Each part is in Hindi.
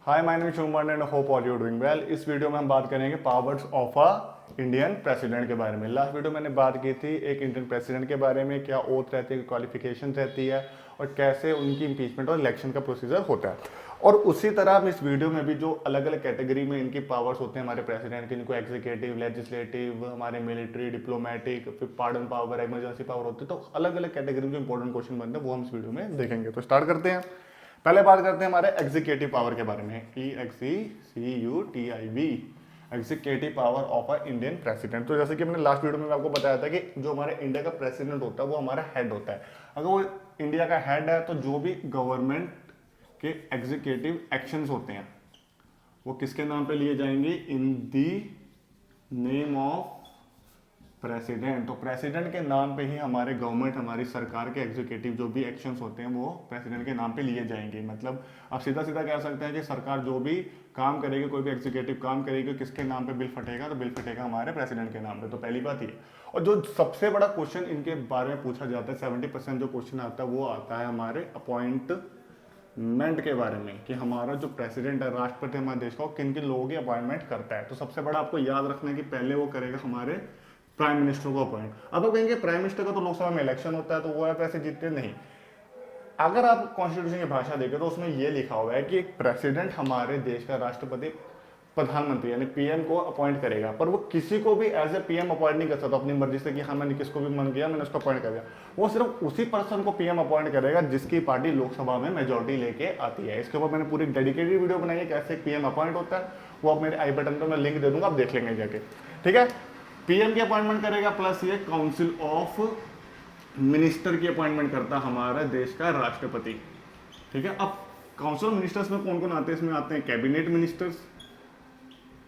Hi my name is Shubman and hope all you doing well. इस वीडियो में हम बात करेंगे powers of a Indian president के बारे में। लास्ट वीडियो मैंने बात की थी एक इंडियन प्रेसिडेंट के बारे में, क्या ओथ रहती है, क्वालिफिकेशन रहती है और कैसे उनकी इम्पीचमेंट और इलेक्शन का प्रोसीजर होता है। और उसी तरह हम इस वीडियो में भी जो अलग अलग कैटेगरी में इनकी पावर्स होते हैं हमारे प्रेसिडेंट के, जिनको एग्जीक्यूटिव, लेजिस्लेटिव, हमारे मिलिट्री, डिप्लोमेटिक, फिर पार्डन पावर, इमरजेंसी पावर होती है, तो अलग अलग कैटेगरी में जो इंपॉर्टेंट क्वेश्चन बनते हैं वो हम इस वीडियो में देखेंगे। तो स्टार्ट करते हैं। पहले बात करते हैं हमारे एग्जीक्यूटिव पावर के बारे में। EXECUTIV, executive power of a Indian president. तो जैसे कि मैंने लास्ट वीडियो में आपको बताया था कि जो हमारे इंडिया का प्रेसिडेंट होता है वो हमारा हेड होता है। अगर वो इंडिया का हेड है तो जो भी गवर्नमेंट के एग्जीक्यूटिव एक्शंस होते हैं वो किसके नाम पे लिए जाएंगे? इन दी नेम ऑफ प्रेसिडेंट। तो प्रेसिडेंट के नाम पे ही हमारे गवर्नमेंट, हमारी सरकार के एग्जीक्यूटिव जो भी एक्शंस होते हैं वो प्रेसिडेंट के नाम पे लिए जाएंगे। मतलब आप सीधा सीधा कह सकते हैं कि सरकार जो भी काम करेगी, कोई भी एग्जीक्यूटिव काम करेगी, किसके नाम पे बिल फटेगा? तो बिल फटेगा हमारे प्रेसिडेंट के नाम पे। तो पहली बात ये। और जो सबसे बड़ा क्वेश्चन इनके बारे में पूछा जाता है, 70% जो क्वेश्चन आता है वो आता है हमारे अपॉइंटमेंट के बारे में, कि हमारा जो प्रेसिडेंट है, राष्ट्रपति हमारे देश का, किन किन लोगों की अपॉइंटमेंट करता है। तो सबसे बड़ा आपको याद रखना है कि पहले वो करेगा हमारे प्राइम मिनिस्टर को अपॉइंट। अब आप कहेंगे प्राइम मिनिस्टर का तो लोकसभा में इलेक्शन होता है तो वो ऐसे जीतते नहीं। अगर आप कॉन्स्टिट्यूशन की भाषा देखें तो उसमें ये लिखा हुआ है कि एक प्रेसिडेंट हमारे देश का राष्ट्रपति प्रधानमंत्री यानी पीएम को अपॉइंट करेगा, पर वो किसी को भी एज ए पीएम अपॉइंट नहीं कर सकता अपनी मर्जी से कि हाँ मैंने किसको भी मन किया मैंने उसको अपॉइंट कर दिया। वो सिर्फ उसी पर्सन को पीएम अपॉइंट करेगा जिसकी पार्टी लोकसभा में मेजोरिटी लेके आती है। इसके ऊपर मैंने पूरी डेडिकेटेड वीडियो बनाई है कैसे पीएम अपॉइंट होता है, वो आप मेरे आई बटन पर मैं लिंक दे दूंगा, आप देख लेंगे जाके। ठीक है, पीएम की अपॉइंटमेंट करेगा, प्लस ये काउंसिल ऑफ मिनिस्टर की अपॉइंटमेंट करता हमारा देश का राष्ट्रपति। ठीक है, अब काउंसिल ऑफ मिनिस्टर्स में कौन कौन आते हैं? इसमें आते हैं कैबिनेट मिनिस्टर्स।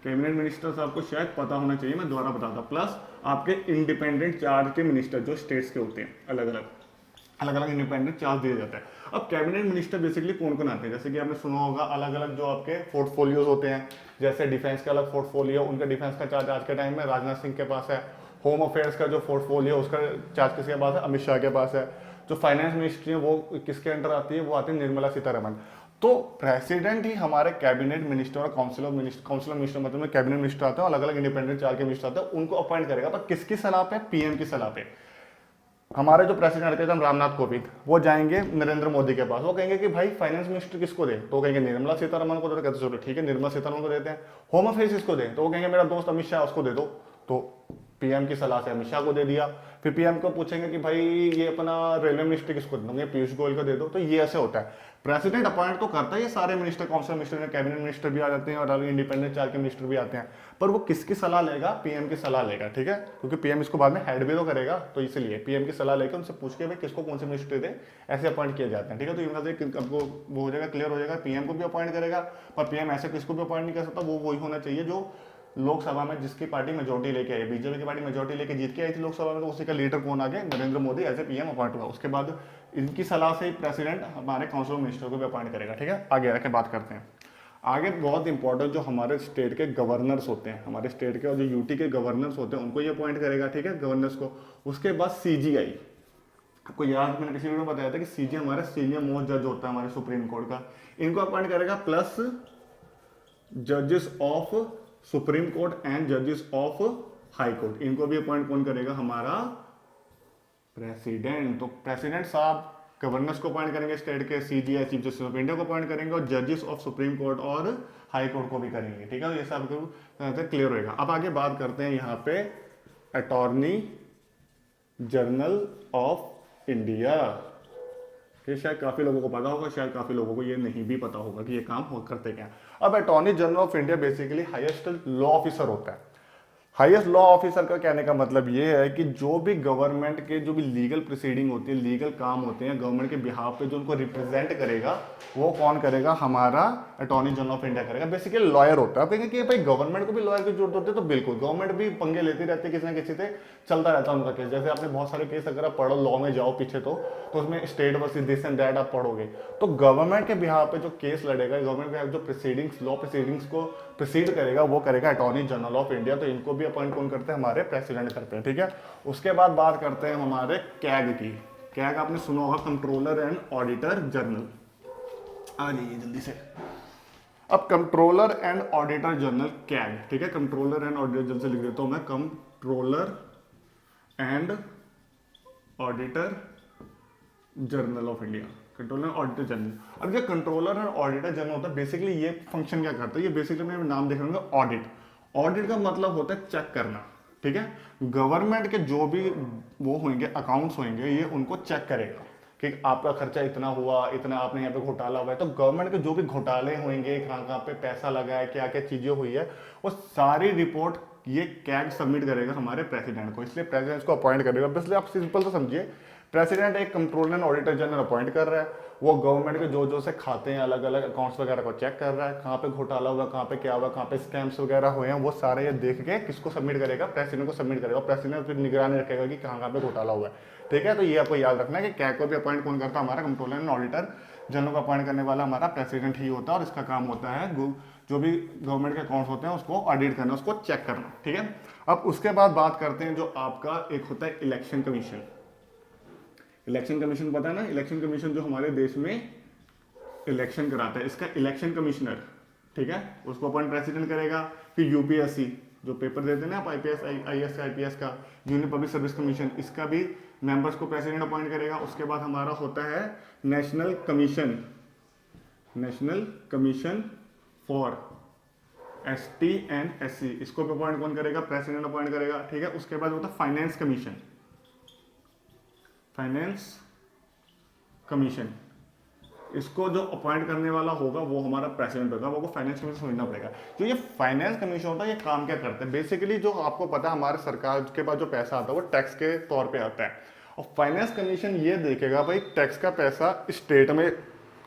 कैबिनेट मिनिस्टर्स आपको शायद पता होना चाहिए, मैं दोबारा बताता। प्लस आपके इंडिपेंडेंट चार्ज के मिनिस्टर जो स्टेट्स के होते हैं, अलग अलग इंडिपेंडेंट चार्ज दिया जाता है। अब कैबिनेट मिनिस्टर बेसिकली कौन कौन आते हैं? जैसे कि आपने सुना होगा अलग अलग जो आपके पोर्टफोलियोज होते हैं, जैसे डिफेंस का अलग पोर्टफोलियो, उनका डिफेंस का चार्ज आज के टाइम में राजनाथ सिंह के पास है। होम अफेयर्स का जो पोर्टफोलियो उसका चार्ज किसके पास है? अमित शाह के पास है। जो फाइनेंस मिनिस्ट्री है वो किसके अंडर आती है? वो आती है निर्मला सीतारमण। तो प्रेसिडेंट ही हमारे कैबिनेट मिनिस्टर और काउंसिल ऑफ मिनिस्टर मतलब में कैबिनेट मिनिस्टर आते हैं, अलग अलग इंडिपेंडेंट चार्ज के मिनिस्टर आते हैं, उनको अपॉइंट करेगा। पर किसकी सलाह पे? पीएम की सलाह पे। हमारे जो प्रेसिडेंट थे रामनाथ कोविंद, वो जाएंगे नरेंद्र मोदी के पास, वो कहेंगे कि भाई फाइनेंस मिनिस्टर किसको दे? तो कहेंगे निर्मला सीतारमण को दे। तो कहते चलो ठीक है निर्मला सीतारमण को देते हैं। होम अफेयर्स किसको दे? तो वो कहेंगे मेरा दोस्त अमित शाह उसको दे दो। तो पीएम की सलाह से अमित शाह को दे दिया। फिर पीएम को पूछेंगे कि भाई ये अपना रेलवे मिनिस्टर किसको देंगे? पीयूष गोयल को दे दो। तो ये ऐसे होता है। प्रेसिडेंट अपॉइंट तो करता है ये सारे मिनिस्टर, काउंसिल मिनिस्टर में कैबिनेट मिनिस्टर भी आ जाते हैं और अलग इंडिपेंडेंट चार्ज के मिनिस्टर भी आते हैं, पर वो किसकी सलाह लेगा? पीएम की सलाह लेगा। ठीक है, क्योंकि पीएम इसको बाद में हेड भी तो करेगा, तो इसलिए पीएम की सलाह लेकर उनसे पूछ के भाई किसको कौन से मिनिस्टर दे, ऐसे अपॉइंट किए जाते हैं। ठीक है, तो इनका आपको वो हो जाएगा, क्लियर हो जाएगा। पीएम को भी अपॉइंट करेगा, पर पीएम ऐसे किसको भी अपॉइंट नहीं कर सकता। वो वही होना चाहिए जो लोकसभा में जिसकी पार्टी मेजोरिटी लेके आई। बीजेपी की पार्टी मेजोरिटी लेके जीत के आई थी लोकसभा में, तो उसी का लीडर कौन आ गया? Narendra Modi as a PM appoint हुआ। उसके बाद इनकी सलाह से प्रेसिडेंट हमारे काउंसिल ऑफ मिनिस्टर को भी अपॉइंट करेगा। ठीक है, आगे आके बात करते हैं। आगे बहुत इंपॉर्टेंट जो हमारे स्टेट के गवर्नर्स होते हैं, हमारे स्टेट के और जो यूटी के गवर्नर्स होते हैं उनको ये अपॉइंट करेगा। ठीक है, गवर्नर्स को। उसके बाद सीजीआई, आपको याद मैंने किसी वीडियो में बताया था कि सीजीआई हमारा सीनियर मोस्ट जज होता है हमारे सुप्रीम कोर्ट का, इनको अपॉइंट करेगा। प्लस जजेस ऑफ सुप्रीम कोर्ट एंड जजेस ऑफ हाई कोर्ट, इनको भी अपॉइंट कौन करेगा? हमारा प्रेसिडेंट। तो प्रेसिडेंट साहब गवर्नर्स को अपॉइंट करेंगे स्टेट के, CGI chief justice of India को अपॉइंट करेंगे और जजेस ऑफ सुप्रीम कोर्ट और हाई कोर्ट को भी करेंगे। ठीक है, तो ये सब क्लियर होगा। अब आगे बात करते हैं यहाँ पे अटॉर्नी जनरल ऑफ इंडिया। ये शायद काफी लोगों को पता होगा, शायद काफी लोगों को ये नहीं भी पता होगा कि ये काम करते क्या। अब attorney general of India basically highest law officer होता है। हाईएस्ट लॉ ऑफिसर का कहने का मतलब ये है कि जो भी गवर्नमेंट के जो भी लीगल प्रोसीडिंग होती है, लीगल काम होते हैं गवर्नमेंट के बिहाफ पे, जो उनको रिप्रेजेंट करेगा वो कौन करेगा? हमारा अटॉर्नी जनरल ऑफ इंडिया करेगा। बेसिकली लॉयर होता है। आप कहेंगे कि भाई गवर्नमेंट को भी लॉयर की जरूरत होती है, तो बिल्कुल गवर्नमेंट भी पंगे लेती रहती है, किसी ना किसी से चलता रहता है उनका केस। जैसे आपने बहुत सारे केस अगर आप पढ़ो, लॉ में जाओ पीछे तो उसमें state versus this and that आप पढ़ोगे, तो गवर्नमेंट के बिहाफ पे जो केस लड़ेगा, गवर्नमेंट के जो प्रोसीडिंग्स, लॉ प्रोसीडिंग्स को प्रोसीड करेगा, वो करेगा अटॉर्नी जनरल ऑफ इंडिया। तो इनको भी अपॉइंट कौन करते हैं? हमारे प्रेसिडेंट करते हैं। ठीक है, उसके बाद बात करते हैं हमारे कैग की। कैग आपने सुना होगा, कंट्रोलर एंड ऑडिटर जनरल। आ जाइए जल्दी से। अब controller and auditor general CAG, ठीक है, कंट्रोलर एंड ऑडिटर जनरल से लिख देता हूं मैं, controller and auditor journal of India, controller auditor general. अब ये कंट्रोलर और ऑडिटर जनरल होता है, बेसिकली ये फंक्शन क्या करता है, ये बेसिकली मैं नाम देख रहा हूँ ऑडिट। ऑडिट का मतलब होता है चेक करना, ठीक है, गवर्नमेंट के जो भी वो होंगे अकाउंट्स होंगे, ये उनको चेक करेगा कि आपका खर्चा इतना हुआ, इतना आपने यहाँ पे घोटाला हुआ है, तो गवर्नमेंट के जो भी घोटाले होंगे, कहाँ कहाँ पे पैसा लगा है, क्या क्या चीजें हुई है, वो सारी रिपोर्ट ये कैग सबमिट करेगा हमारे प्रेसिडेंट को, इसलिए प्रेसिडेंट को अपॉइंट करेगा। बस आप सिंपल से समझिए, प्रेसिडेंट एक controller and auditor general appoint कर रहा है, वो गवर्नमेंट के जो जो से खाते हैं, अलग अलग अकाउंट्स वगैरह को चेक कर रहा है, कहाँ पे घोटाला हुआ, कहाँ पे क्या हुआ, कहाँ पे स्कैम्स वगैरह हुए हैं, वो सारे ये देख के किसको सबमिट करेगा, प्रेसिडेंट को सबमिट करेगा। प्रेसिडेंट फिर निगरानी रखेगा कि कहाँ कहाँ पे घोटाला हुआ है, ठीक है। तो ये आपको याद रखना है कि कैग को भी अपॉइंट कौन करता है, हमारा कंट्रोलर एंड ऑडिटर जनरल को अपॉइंट करने वाला हमारा प्रेसिडेंट ही होता है, और इसका काम होता है जो भी गवर्नमेंट के अकाउंट्स होते हैं उसको ऑडिट करना, उसको चेक करना, ठीक है। अब उसके बाद बात करते हैं जो आपका एक होता है इलेक्शन कमीशन। इलेक्शन कमीशन पता है ना, इलेक्शन कमीशन जो हमारे देश में इलेक्शन कराता है, इसका इलेक्शन कमिश्नर, ठीक है, उसको अपॉइंट प्रेसिडेंट करेगा। फिर यूपीएससी जो पेपर देते हैं ना आप, आईपीएस आईएएस आईपीएस का, यूनियन पब्लिक सर्विस कमीशन, इसका भी मेंबर्स को प्रेसिडेंट अपॉइंट करेगा। उसके बाद हमारा होता है national commission, national commission for ST and SC, इसको भी अपॉइंट कौन करेगा, प्रेसिडेंट अपॉइंट करेगा, ठीक है। उसके बाद होता है फाइनेंस कमीशन, फाइनेंस कमीशन, इसको जो अपॉइंट करने वाला होगा वो हमारा प्रेसिडेंट होगा, वो फाइनेंस कमीशन समझना पड़ेगा। जो ये फाइनेंस कमीशन होता है, ये काम क्या करता है, बेसिकली जो आपको पता है हमारे सरकार के पास जो पैसा आता है वो टैक्स के तौर पे आता है, और फाइनेंस कमीशन ये देखेगा भाई टैक्स का पैसा स्टेट में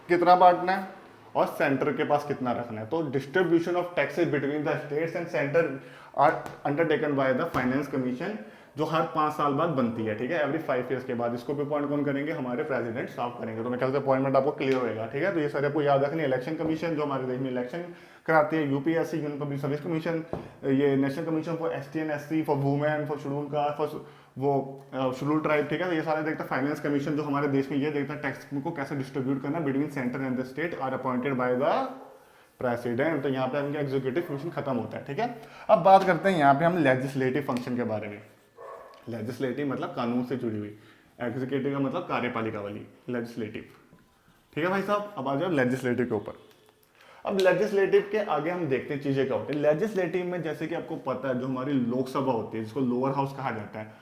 कितना बांटना है और सेंटर के पास कितना रखना है। तो distribution of taxes between the states and centre are undertaken by the finance commission, जो हर 5 साल बाद बनती है, ठीक है, एवरी 5 ईयर्स के बाद। इसको भी अपॉइंट कौन करेंगे, हमारे प्रेसिडेंट साफ करेंगे। तो मैं ख्याल से अपॉइंटमेंट आपको क्लियर होगा, ठीक है। तो ये सारे आपको याद रखनी है। इलेक्शन कमीशन जो हमारे देश में इलेक्शन कराती है, UPSC union public service commission, ये national commission for ST and SC, for women, for schedule caste, for वो शेड्यूल ट्राइब, ठीक है। तो ये सारे देखता है फाइनेंस कमीशन जो हमारे देश में ये देखता है टैक्स को कैसे डिस्ट्रीब्यूट करना between centre and the state, are appointed by the president. तो यहाँ पे इनका एग्जीक्यूटिव फंक्शन खत्म होता है, ठीक है। अब बात करते हैं यहाँ पे हम लेजिस्लेटिव फंक्शन के बारे में। लेजिस्लेटिव मतलब कानून से जुड़ी हुई, एग्जीक्यूटिव का मतलब कार्यपालिका वाली, लेजिस्लेटिव, ठीक है भाई साहब। अब आ जाओ लेजिस्लेटिव के ऊपर। अब लेजिस्लेटिव के आगे हम देखते हैं चीजें क्या होती है। लेजिस्लेटिव में जैसे कि आपको पता है जो हमारी लोकसभा होती है, जिसको लोअर हाउस कहा जाता है,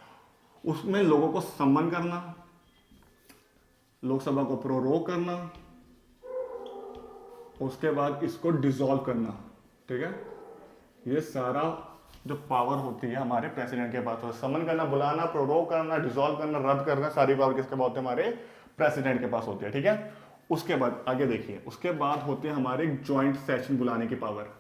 उसमें लोगों को सम्मन करना, लोकसभा को प्रोरोग करना, उसके बाद इसको डिसॉल्व करना, ठीक है। ये सारा जो पावर होती है हमारे प्रेसिडेंट के पास, समन करना, बुलाना, प्रोरोग करना, डिसॉल्व करना, रद्द करना, सारी पावर किसके पास होती है, हमारे प्रेसिडेंट के पास होती है, ठीक है। उसके बाद आगे देखिए, उसके बाद होते हैं हमारे ज्वाइंट सेशन बुलाने की पावर।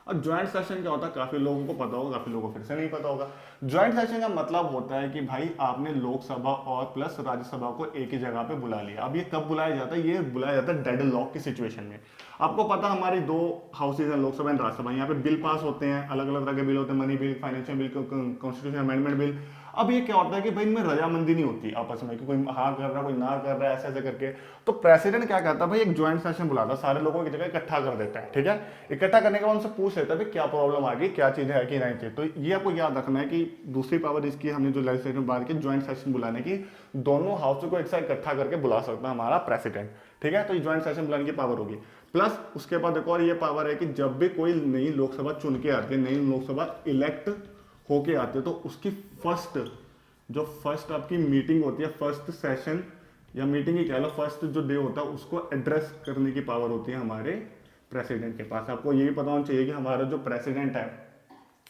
अब ज्वाइंट सेशन क्या होता है, काफी लोगों को पता होगा, काफी लोगों को फिर से नहीं पता होगा। ज्वाइंट सेशन का मतलब होता है कि भाई आपने लोकसभा और प्लस राज्यसभा को एक ही जगह पे बुला लिया। अब ये कब बुलाया जाता है, ये बुलाया जाता है डेडलॉक की सिचुएशन में। आपको पता हमारी 2 हाउसेज हैं, लोकसभा एंड राज्यसभा, यहाँ पे बिल पास होते हैं, अलग अलग तरह के बिल होते हैं, money bill, financial bill, constitution amendment bill. अब ये क्या होता है कि भाई इनमें रजामंदी नहीं होती आपस में कि कोई हाँ कर रहा है कोई ना कर रहा है, ऐसे ऐसे करके। तो प्रेसिडेंट क्या करता है भाई, एक ज्वाइंट सेशन बुलाता है, सारे लोगों की जगह इकट्ठा कर देता है, ठीक है। इकट्ठा करने के बाद उनसे पूछ लेता है क्या प्रॉब्लम आ गई, क्या चीजें है कि नहीं थी। तो ये आपको याद रखना है कि दूसरी पावर इसकी हमने जो लेजिस्लेटिव में बात की, ज्वाइंट सेशन बुलाने की, दोनों हाउस को एक साथ इकट्ठा करके बुला सकता है हमारा प्रेसिडेंट, ठीक है। तो ये ज्वाइंट सेशन बुलाने की पावर होगी। प्लस उसके बाद एक और ये पावर है कि जब भी कोई नई लोकसभा चुन के आती है, नई लोकसभा इलेक्ट होके आती है, तो उसकी फर्स्ट आपकी मीटिंग होती है, फर्स्ट सेशन या मीटिंग ही कह लो, फर्स्ट जो डे होता है उसको एड्रेस करने की पावर होती है हमारे प्रेसिडेंट के पास। आपको ये भी पता होना चाहिए कि हमारा जो प्रेसिडेंट है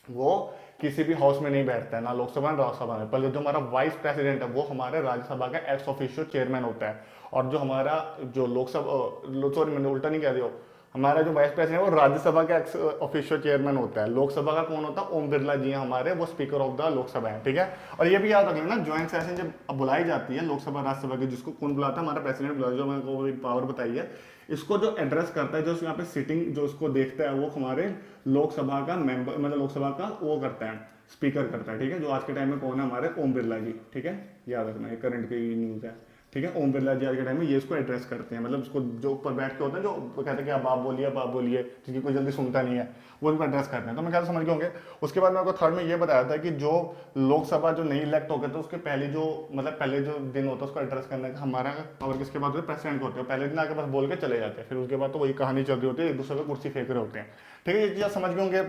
वो किसी भी हाउस में नहीं बैठता है, ना लोकसभा ना राज्यसभा में। पर जो हमारा वाइस प्रेसिडेंट है वो हमारे राज्यसभा का एक्स ऑफिशियो चेयरमैन होता है, और जो हमारा जो लोकसभा, सॉरी मैंने उल्टा नहीं कह रही हो, हमारा जो वाइस प्रेसिडेंट है वो राज्यसभा का एक्स ऑफिशियो चेयरमैन होता है। लोकसभा का कौन होता है, ओम बिरला जी हैं हमारे, वो स्पीकर ऑफ द लोकसभा है, ठीक है। और ये भी याद रख लेना, ज्वाइंट सेशन जब बुलाई जाती है लोकसभा राज्यसभा की, जिसको कौन बुलाता है, हमारा प्रेसिडेंट बुलाता है, जो मैंने को पावर बताई है। इसको जो एड्रेस करता है, जो यहाँ पे सिटिंग जो इसको देखता है, वो हमारे लोकसभा का मेंबर, मतलब लोकसभा का वो करता है, स्पीकर करता है, ठीक है। जो आज के टाइम में कौन है, हमारे ओम बिरला जी, ठीक है, याद रखना, ये करंट की न्यूज है। ठीक है, ओम बिरला जी आज के टाइम में ये इसको एड्रेस करते हैं, मतलब इसको जो ऊपर बैठ के होते हैं जो कहते हैं कि आप बाप बोलिए, जिसकी कोई जल्दी सुनता नहीं है, वो इनको एड्रेस करते हैं। तो मैं क्या समझ गए होंगे। उसके बाद मैं आपको थर्ड में ये बताया था कि जो लोकसभा जो नई इलेक्ट हो गए तो उसके पहले जो मतलब पहले जो दिन होता है उसको एड्रेस करने का हमारा पावर किसके बाद होता है, प्रेसिडेंट को होते हैं। पहले दिन आके बस बोल के चले जाते हैं, फिर उसके बाद तो वही कहानी चल रही होती है, एक दूसरे को कुर्सी फेंक रहे होते हैं। ठीक है, ये चीज़ समझ गए होंगे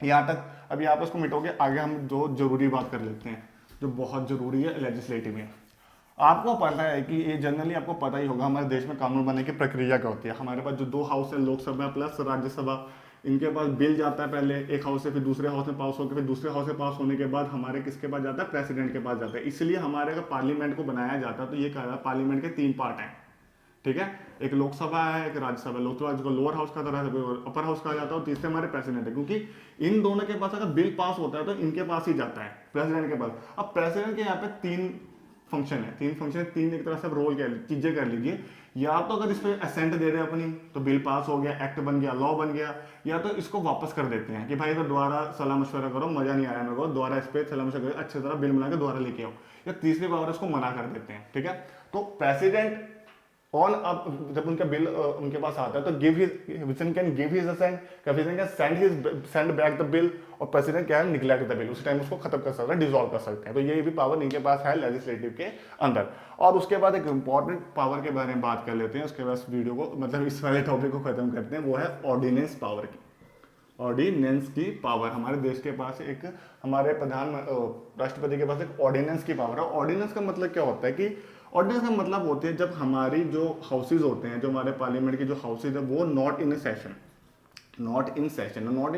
यहाँ तक। अब यहाँ पर उसको मिटोगे, आगे हम जो जरूरी बात कर लेते हैं जो बहुत जरूरी है लेजिस्लेटिव में। आपको पता है कि ये जनरली आपको पता ही होगा हमारे देश में कानून बनने की प्रक्रिया क्या होती है। हमारे पास जो 2 हाउस है, लोकसभा प्लस राज्यसभा, इनके पास बिल जाता है पहले एक हाउस से, फिर दूसरे हाउस में पास होकर फिर दूसरे हाउस से पास होने के बाद हमारे किसके पास जाता है, प्रेसिडेंट के पास जाता है। इसलिए हमारे अगर पार्लियामेंट को बनाया जाता है तो ये कहा जाता है पार्लियामेंट के 3 पार्ट हैं। ठीक है, एक लोकसभा है, एक राज्यसभा। लोकसभा जिसको लोअर हाउस का तरह अपर हाउस कहा जाता है, और तीसरे हमारे प्रेसिडेंट है, क्योंकि इन दोनों के पास अगर बिल पास होता है तो इनके पास ही जाता है, प्रेसिडेंट के पास। अब प्रेसिडेंट के यहाँ पे 3 फंक्शन है, 3 एक तरह से रोल चीजें कर लीजिए। या तो अगर इस पर असेंट दे रहे हैं अपनी तो बिल पास हो गया, एक्ट बन गया, लॉ बन गया, या तो इसको वापस कर देते हैं कि भाई तो दोबारा सलाह मशवरा करो, मजा नहीं आया मेरे को, दोबारा इस पर सलाह मशवरा करो, अच्छी तरह बिल बना के दोबारा लेके आओ, या तीसरी पावर इसको मना कर देते हैं। ठीक है, तो प्रेसिडेंट ऑन अब जब उनका बिल उनके पास आता है तो give his can give his assent, president can send back the bill, और प्रेसिडेंट क्या है निगलेक्ट द बिल, उस टाइम उसको खत्म कर सकता है, डिसॉल्व कर सकते हैं। तो ये भी पावर इनके पास है लेजिस्लेटिव के अंदर। और उसके बाद एक इंपॉर्टेंट पावर के बारे में बात कर लेते हैं, उसके बाद वीडियो को मतलब इस वाले टॉपिक को खत्म करते हैं, वो है ऑर्डिनेंस पावर की। ऑर्डिनेंस की पावर हमारे देश के पास एक, हमारे राष्ट्रपति के पास एक ऑर्डिनेंस की पावर है। ऑर्डिनेंस का मतलब क्या होता है कि ऑर्डिनेंस का मतलब होती है जब हमारी जो हाउसेज होते हैं, जो हमारे पार्लियामेंट की जो हाउसेज है वो not in session, not in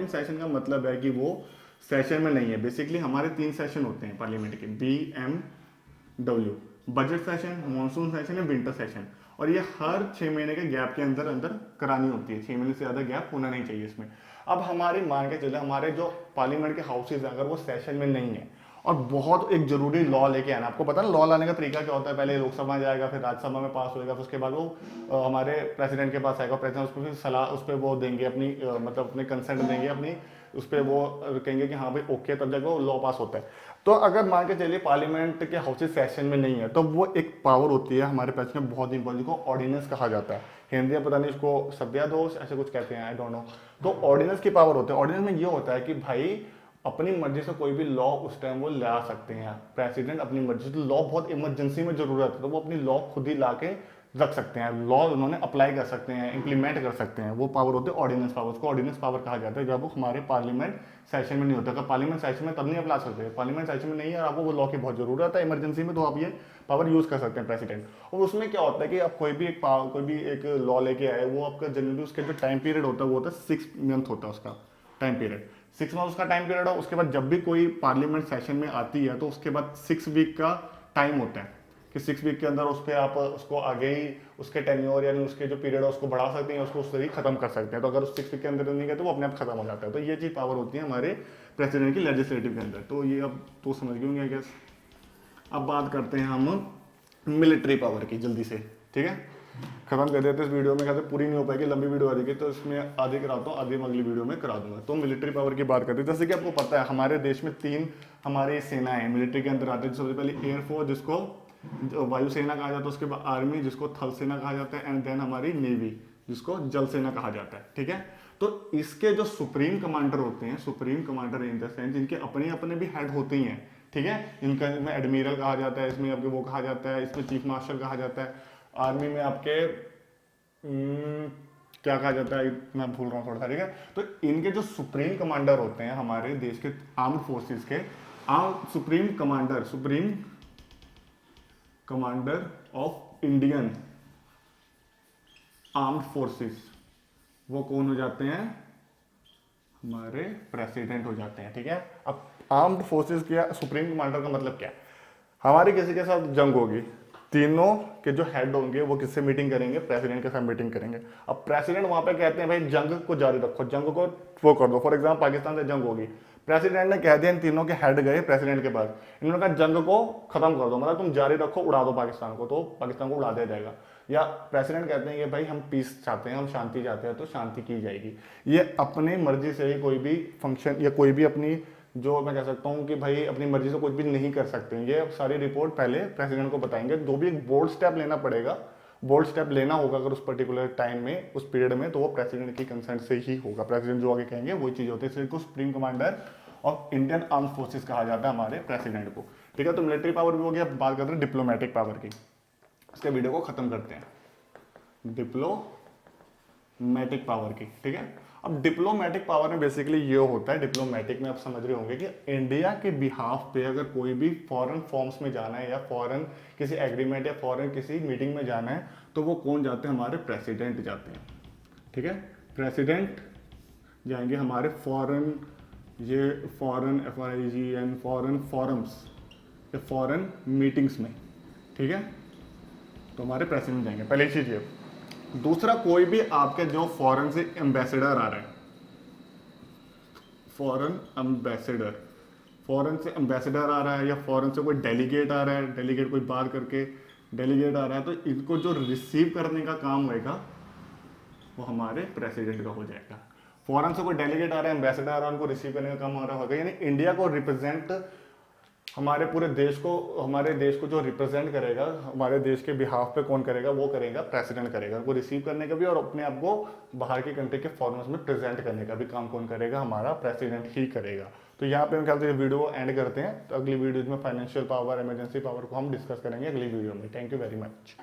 session का मतलब है कि वो सेशन में नहीं है। बेसिकली हमारे 3 सेशन होते हैं पार्लियामेंट के, BMW, budget session, monsoon session या विंटर सेशन, और ये हर 6 महीने के गैप के अंदर अंदर करानी होती है। 6 महीने से ज्यादा गैप होना नहीं चाहिए इसमें। अब हमारी मान के चले हमारे जो पार्लियामेंट के हाउसेज है अगर वो सेशन में नहीं है और बहुत एक जरूरी लॉ लेके आना, आपको पता है लॉ लाने का तरीका क्या होता है, पहले लोकसभा में जाएगा, फिर राज्यसभा में पास होएगा, फिर उसके बाद वो हमारे प्रेसिडेंट के पास आएगा, प्रेसिडेंट उसको फिर सलाह उस पर वो देंगे अपनी मतलब अपने कंसेंट देंगे अपनी, उस पर वो कहेंगे कि हाँ भाई ओके, तब जाकर वो लॉ पास होता है। तो अगर मान के चलिए पार्लियामेंट के हाउसेज सेशन में नहीं है तो वो एक पावर होती है हमारे पास में बहुत इंपॉर्टेंट, को ऑर्डिनेंस कहा जाता है। हिंदी में पता नहीं इसको सभ्यादोष ऐसे कुछ कहते हैं, आई डोंट नो। तो ऑर्डिनेंस की पावर होती है। ऑर्डिनेंस में ये होता है कि भाई अपनी मर्जी से कोई भी लॉ उस टाइम वो ला सकते हैं प्रेसिडेंट अपनी मर्जी से। लॉ बहुत इमरजेंसी में जरूरत है तो वो अपनी लॉ खुद ही ला के रख सकते हैं, लॉ उन्होंने अप्लाई कर सकते हैं, इंप्लीमेंट कर सकते हैं। वो पावर होती है ऑर्डिनेंस पावर, उसको ऑर्डिनेंस पावर कहा जाता है जब वो हमारे पार्लियामेंट सेशन में नहीं होता। अगर पार्लियामेंट सेशन में तब नहीं अप्लाई सकते, पार्लियामेंट सेशन में नहीं है, आपको वो लॉ की बहुत जरूरत है इमरजेंसी में, तो आप ये पावर यूज कर सकते हैं प्रेसिडेंट। और उसमें क्या होता है कि आप कोई भी एक लॉ लेके आए, वो आपका जनरली उसका जो टाइम पीरियड होता है वो होता है 6 मंथ होता है उसका टाइम पीरियड, 6 मंथ उसका टाइम पीरियड है। उसके बाद जब भी कोई पार्लियामेंट सेशन में आती है तो उसके बाद 6 वीक का टाइम होता है कि 6 वीक के अंदर उस पर आप उसको आगे ही उसके टेन्योर यानी उसके जो पीरियड है उसको बढ़ा सकते हैं, उसको उससे ही खत्म कर सकते हैं। तो अगर उस 6 वीक के अंदर नहीं गए तो वो अपने आप खत्म हो जाता है। तो ये चीज पावर होती है हमारे प्रेसिडेंट की लेजिस्लेटिव के अंदर। तो ये अब तो समझ गए होंगे आई गेस। अब बात करते हैं हम मिलिट्री पावर की जल्दी से, ठीक है, खत्म कर देते इस वीडियो में। कहते पूरी नहीं हो पाएगी, लंबी वीडियो आ जाएगी, तो इसमें आधी कराता हूँ, आधी मैं अगली वीडियो में करा दूंगा। तो मिलिट्री पावर की बात करते हैं, जैसे कि आपको पता है हमारे देश में 3 हमारी सेनाएं हैं मिलिट्री के अंदर आते हैं। सबसे पहले एयरफोर्स जिसको वायुसेना कहा जाता है, उसके बाद आर्मी जिसको थल सेना कहा जाता है, एंड देन हमारी नेवी जिसको जल सेना कहा जाता है। ठीक है, तो इसके जो सुप्रीम कमांडर होते हैं, supreme commander in the sense इनके अपने अपने भी हेड होते ही हैं। ठीक है, इनका इसमें एडमिरल कहा जाता है, इसमें आपके वो कहा जाता है, इसमें चीफ मार्शल कहा जाता है, आर्मी में आपके क्या कहा जाता है मैं भूल रहा हूँ थोड़ा सा। ठीक है, तो इनके जो सुप्रीम कमांडर होते हैं हमारे देश के आर्म्ड फोर्सेस के, supreme commander of Indian armed forces, वो कौन हो जाते हैं, हमारे प्रेसिडेंट हो जाते हैं। ठीक है, अब आर्म्ड फोर्सेस के सुप्रीम कमांडर का मतलब क्या है, हमारी किसी के साथ जंग होगी, तीनों के जो हेड होंगे वो किससे मीटिंग करेंगे, प्रेसिडेंट के साथ मीटिंग करेंगे। अब प्रेसिडेंट वहां पे कहते हैं भाई जंग को जारी रखो, जंग को वो कर दो। फॉर एग्जाम्पल पाकिस्तान से जंग होगी, प्रेसिडेंट ने कह दिया, इन तीनों के हेड गए प्रेसिडेंट के पास, इन्होंने कहा जंग को खत्म कर दो, मतलब तुम जारी रखो, उड़ा दो पाकिस्तान को, तो पाकिस्तान को उड़ा दिया जाएगा। या प्रेसिडेंट कहते हैं कि भाई हम पीस चाहते हैं, हम शांति चाहते हैं, तो शांति की जाएगी। ये अपने मर्जी से ही कोई भी फंक्शन या कोई भी अपनी जो मैं कह सकता हूँ कि भाई अपनी मर्जी से कुछ भी नहीं कर सकते, ये सारी रिपोर्ट पहले प्रेसिडेंट को बताएंगे। जो भी एक बोल्ड स्टेप लेना पड़ेगा, बोल्ड स्टेप लेना होगा अगर उस पर्टिकुलर टाइम में, उस पीरियड में, तो वो प्रेसिडेंट की कंसेंट से ही होगा। प्रेसिडेंट जो आगे कहेंगे वही चीज़ होती है, इसलिए को supreme commander of Indian arm forces कहा जाता है हमारे प्रेसिडेंट को। ठीक है, तो मिलिट्री पावर भी हो गया। बात करते हैं डिप्लोमेटिक पावर की, इसके वीडियो को खत्म करते हैं। डिप्लोमेटिक पावर की, ठीक है। अब डिप्लोमेटिक पावर में बेसिकली ये होता है, डिप्लोमेटिक में आप समझ रहे होंगे कि इंडिया के बिहाफ पे अगर कोई भी फॉरेन फॉर्म्स में जाना है या फॉरेन किसी एग्रीमेंट या फॉरेन किसी मीटिंग में जाना है, तो वो कौन जाते हैं, हमारे प्रेसिडेंट जाते हैं। ठीक है, प्रेसिडेंट जाएंगे हमारे फॉरेन, ये फॉरेन FOREIGN फॉरेन फॉरम्स या फॉरेन मीटिंग्स में। ठीक है, तो हमारे प्रेसिडेंट जाएंगे, पहली चीज ये। दूसरा, कोई भी आपके जो फॉरेन से एम्बेसडर आ रहे हैं, फॉरेन एम्बेसडर, फॉरेन से एम्बेसडर आ रहा है या फॉरेन से कोई डेलीगेट आ रहा है, डेलीगेट कोई बात करके डेलीगेट आ रहा है, तो इनको जो रिसीव करने का काम होएगा वो हमारे प्रेसिडेंट का हो जाएगा। फॉरेन से कोई डेलीगेट आ रहा है, एम्बेसडर आ रहा है, उनको रिसीव करने का काम हो रहा होगा, यानी इंडिया को रिप्रेजेंट, हमारे पूरे देश को, हमारे देश को जो रिप्रेजेंट करेगा, हमारे देश के बिहाफ पे कौन करेगा, वो करेगा प्रेसिडेंट करेगा। उनको रिसीव करने का भी और अपने आप को बाहर की कंट्री के फॉरेनर्स में प्रेजेंट करने का भी काम कौन करेगा, हमारा प्रेसिडेंट ही करेगा। तो यहाँ पे हम ख्याल से वीडियो एंड करते हैं। तो अगली वीडियो में फाइनेंशियल पावर, इमरजेंसी पावर को हम डिस्कस करेंगे अगली वीडियो में। Thank you very much.